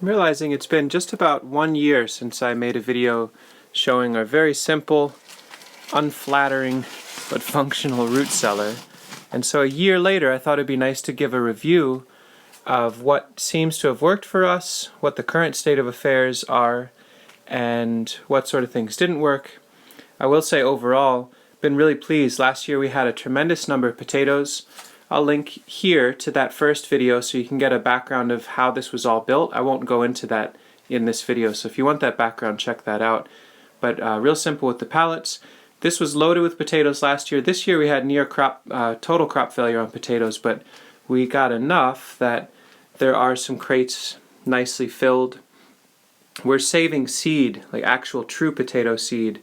I'm realizing it's been just about 1 year since I made a video showing our very simple, unflattering, but functional root cellar. And so a year later I thought it'd be nice to give a review of what seems to have worked for us, what the current state of affairs are, and what sort of things didn't work. I will say overall, been really pleased. Last year we had a tremendous number of potatoes. I'll link here to that first video so you can get a background of how this was all built. I won't go into that in this video, so if you want that background, check that out. But real simple with the pallets. This was loaded with potatoes last year. This year we had near total crop failure on potatoes, but we got enough that there are some crates nicely filled. We're saving seed, like actual true potato seed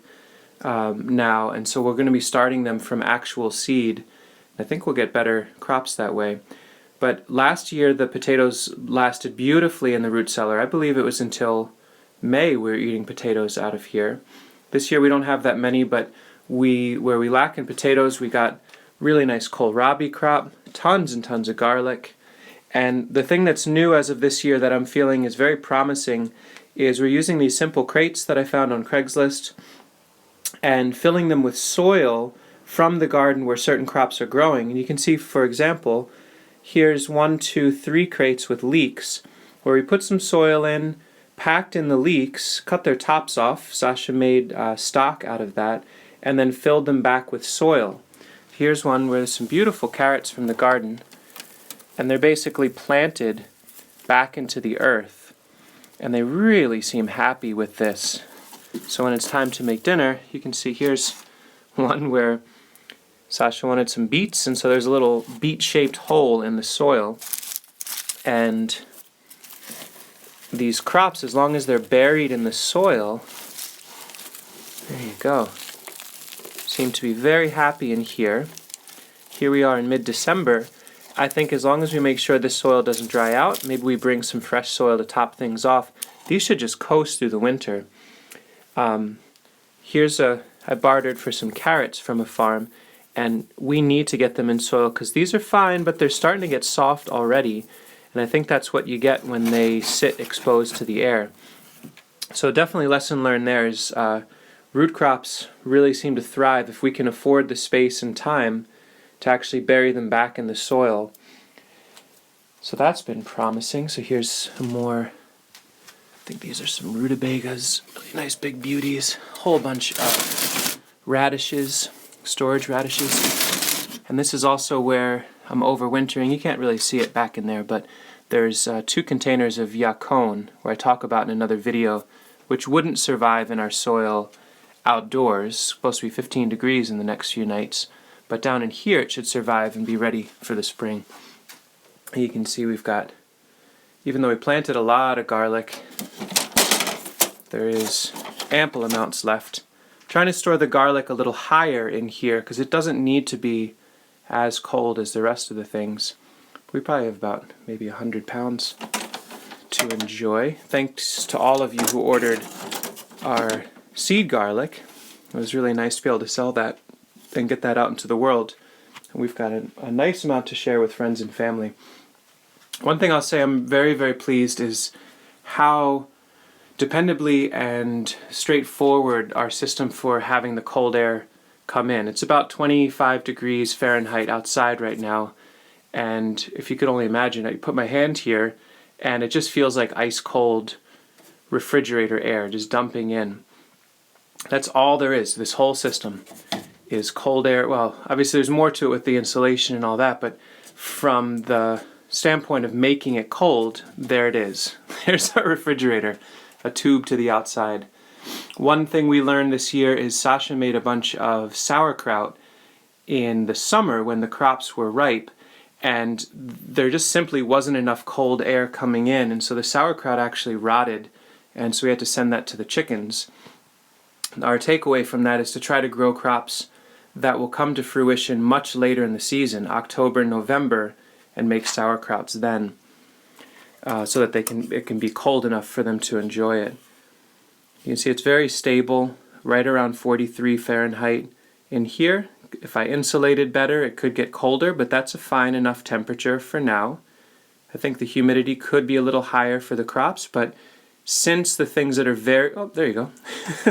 now, and so we're going to be starting them from actual seed. I think we'll get better crops that way. But last year the potatoes lasted beautifully in the root cellar. I believe it was until May we were eating potatoes out of here. This year we don't have that many, but where we lack in potatoes, we got really nice kohlrabi crop, tons and tons of garlic. And the thing that's new as of this year that I'm feeling is very promising is we're using these simple crates that I found on Craigslist and filling them with soil from the garden where certain crops are growing. And you can see, for example, here's 1, 2, 3 crates with leeks where we put some soil in, packed in the leeks, cut their tops off. Sasha made stock out of that, and then filled them back with soil. Here's one where there's some beautiful carrots from the garden, and they're basically planted back into the earth. And they really seem happy with this. So when it's time to make dinner, you can see here's one where Sasha wanted some beets, and so there's a little beet-shaped hole in the soil. And these crops, as long as they're buried in the soil, there you go, seem to be very happy in here. Here we are in mid-December. I think as long as we make sure this soil doesn't dry out, maybe we bring some fresh soil to top things off, these should just coast through the winter. I bartered for some carrots from a farm, and we need to get them in soil because these are fine, but they're starting to get soft already. And I think that's what you get when they sit exposed to the air. So definitely lesson learned there is root crops really seem to thrive if we can afford the space and time to actually bury them back in the soil. So that's been promising. So here's some more. I think these are some rutabagas, really nice big beauties. Whole bunch of radishes, storage radishes. And this is also where I'm overwintering. You can't really see it back in there, but there's 2 containers of yacon, where I talk about in another video, which wouldn't survive in our soil outdoors. It's supposed to be 15 degrees in the next few nights. But down in here it should survive and be ready for the spring. And you can see we've got, even though we planted a lot of garlic, there is ample amounts left. I'm trying to store the garlic a little higher in here because it doesn't need to be as cold as the rest of the things. We probably have about maybe 100 pounds to enjoy. Thanks to all of you who ordered our seed garlic. It was really nice to be able to sell that and get that out into the world. And we've got a nice amount to share with friends and family. One thing I'll say I'm very, very pleased is how dependably and straightforward our system for having the cold air come in. It's about 25 degrees Fahrenheit outside right now, and if you could only imagine, I put my hand here and it just feels like ice cold refrigerator air just dumping in. That's all there is. This whole system is cold air. Well, obviously there's more to it with the insulation and all that, but from the standpoint of making it cold, there it is. There's our refrigerator, a tube to the outside. One thing we learned this year is Sasha made a bunch of sauerkraut in the summer when the crops were ripe, and there just simply wasn't enough cold air coming in, and so the sauerkraut actually rotted, and so we had to send that to the chickens. Our takeaway from that is to try to grow crops that will come to fruition much later in the season, October, November, and make sauerkrauts then, so that it can be cold enough for them to enjoy it. You can see it's very stable, right around 43 Fahrenheit in here. If I insulated better, it could get colder, but that's a fine enough temperature for now. I think the humidity could be a little higher for the crops, but since the things that are there you go.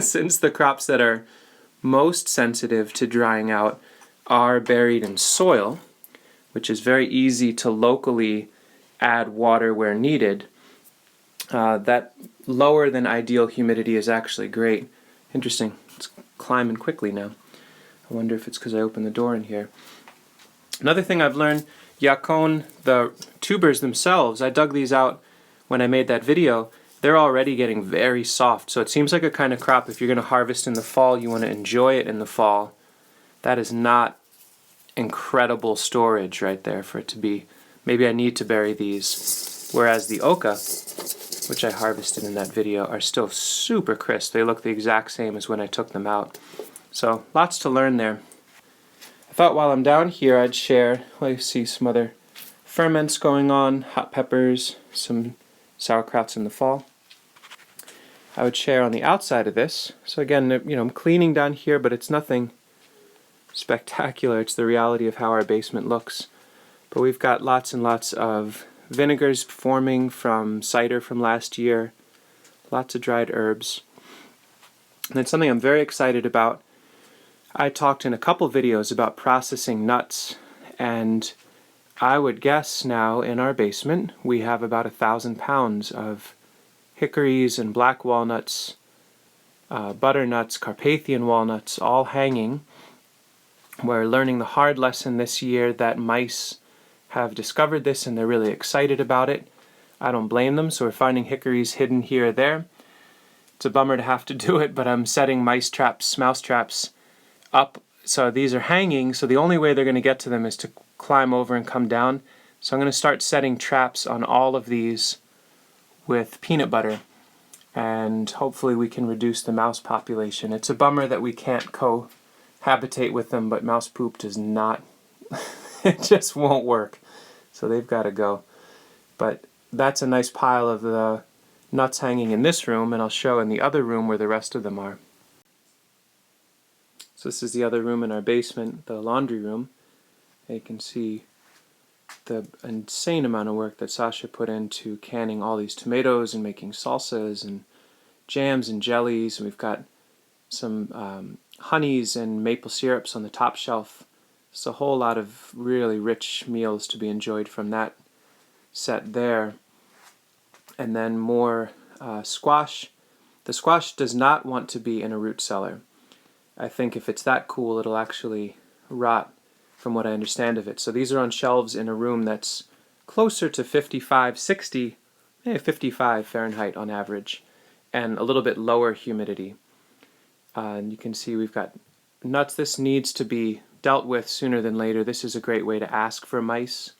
Since the crops that are most sensitive to drying out are buried in soil, which is very easy to locally add water where needed, that lower than ideal humidity is actually great. Interesting. It's climbing quickly now. I wonder if it's because I opened the door in here. Another thing I've learned, yacon, the tubers themselves, I dug these out when I made that video. They're already getting very soft. So it seems like a kind of crop, if you're going to harvest in the fall, you want to enjoy it in the fall. That is not incredible storage right there for it to be. Maybe I need to bury these. Whereas the oca, which I harvested in that video, are still super crisp. They look the exact same as when I took them out. So lots to learn there. I thought while I'm down here I'd share, well, you see some other ferments going on, hot peppers, some sauerkrauts in the fall. I would share on the outside of this. So again, I'm cleaning down here, but it's nothing spectacular. It's the reality of how our basement looks. But we've got lots and lots of vinegars forming from cider from last year, lots of dried herbs. And then something I'm very excited about, I talked in a couple videos about processing nuts, and I would guess now in our basement we have about 1,000 pounds of hickories and black walnuts, butternuts, Carpathian walnuts, all hanging. We're learning the hard lesson this year that mice have discovered this and they're really excited about it. I don't blame them, so we're finding hickories hidden here or there. It's a bummer to have to do it, but I'm setting mouse traps up. So these are hanging, so the only way they're going to get to them is to climb over and come down. So I'm going to start setting traps on all of these with peanut butter, and hopefully we can reduce the mouse population. It's a bummer that we can't cohabitate with them, but mouse poop does not, it just won't work. So they've got to go. But that's a nice pile of the nuts hanging in this room, and I'll show in the other room where the rest of them are. So this is the other room in our basement, the laundry room. And you can see the insane amount of work that Sasha put into canning all these tomatoes and making salsas and jams and jellies. And we've got some honeys and maple syrups on the top shelf. It's a whole lot of really rich meals to be enjoyed from that set there. And then more squash. The squash does not want to be in a root cellar. I think if it's that cool, it'll actually rot, from what I understand of it. So these are on shelves in a room that's closer to 55, 60, 55 Fahrenheit on average, and a little bit lower humidity. And you can see we've got nuts. This needs to be dealt with sooner than later. This is a great way to ask for mice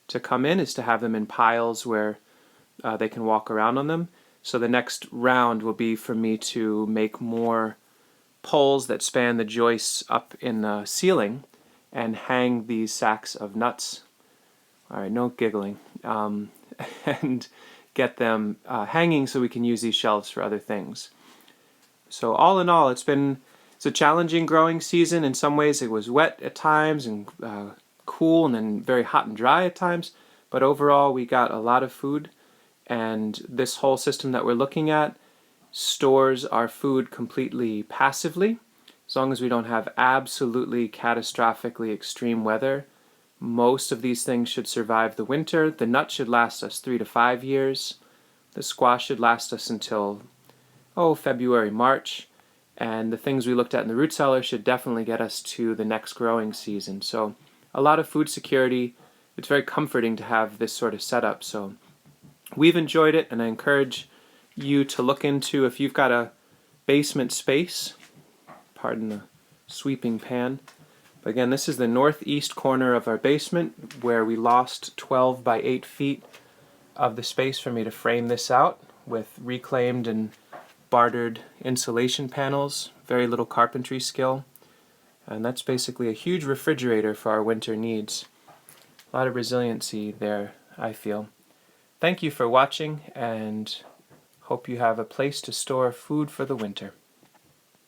to come in, is to have them in piles where they can walk around on them. So the next round will be for me to make more poles that span the joists up in the ceiling and hang these sacks of nuts. All right, no giggling. And get them hanging so we can use these shelves for other things. So all in all, it's a challenging growing season. In some ways it was wet at times and cool, and then very hot and dry at times. But overall we got a lot of food, and this whole system that we're looking at stores our food completely passively. As long as we don't have absolutely catastrophically extreme weather, most of these things should survive the winter. The nut should last us 3 to 5 years. The squash should last us until, February, March. And the things we looked at in the root cellar should definitely get us to the next growing season. So a lot of food security. It's very comforting to have this sort of setup. So we've enjoyed it, and I encourage you to look into, if you've got a basement space, pardon the sweeping pan, but again, this is the northeast corner of our basement where we lost 12 by 8 feet of the space for me to frame this out with reclaimed and bartered insulation panels, very little carpentry skill, and that's basically a huge refrigerator for our winter needs. A lot of resiliency there, I feel. Thank you for watching, and hope you have a place to store food for the winter.